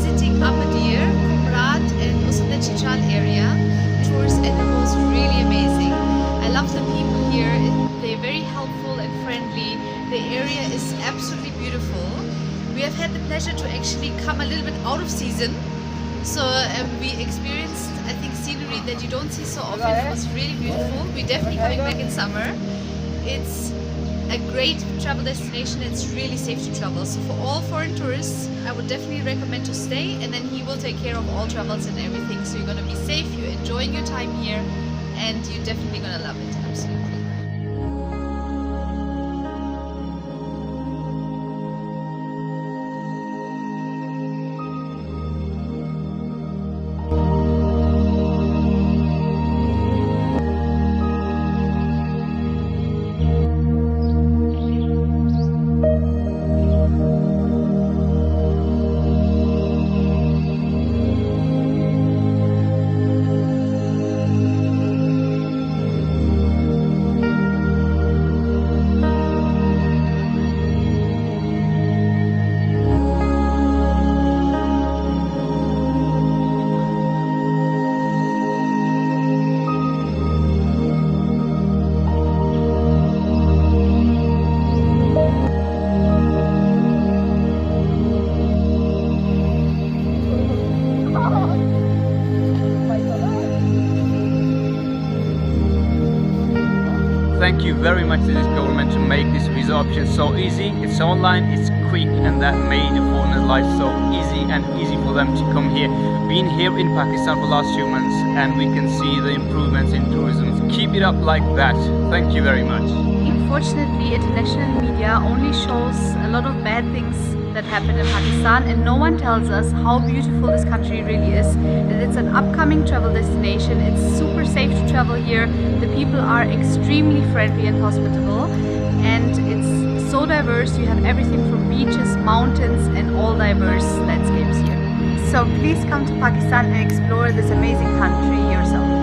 visiting Agadir, Kumrat and Usman Chichal area tours, and it was really amazing. I love the people here. They're very helpful and friendly. The area is absolutely beautiful. We have had the pleasure to actually come a little bit out of season. So we experienced, I think, scenery that you don't see so often. It was really beautiful. We're definitely coming back in summer. It's a great travel destination. It's really safe to travel. So for all foreign tourists, I would definitely recommend to stay, and then he will take care of all travels and everything. So you're going to be safe, you're enjoying your time here, and you're definitely going to love it. Absolutely. Thank you very much to this government to make this visa option so easy. It's online, it's quick, and that made the foreigner's life so easy for them to come here. Been here in Pakistan for the last few months, and we can see the improvements in tourism. Keep it up like that. Thank you very much. Unfortunately, international media only shows a lot of bad things that happen in Pakistan, and no one tells us how beautiful this country really is. That it's an upcoming travel destination. It's super safe to travel here. The people are extremely friendly and hospitable, and it's so diverse. You have everything from beaches, mountains, and all diverse landscapes here. So please come to Pakistan and explore this amazing country yourself.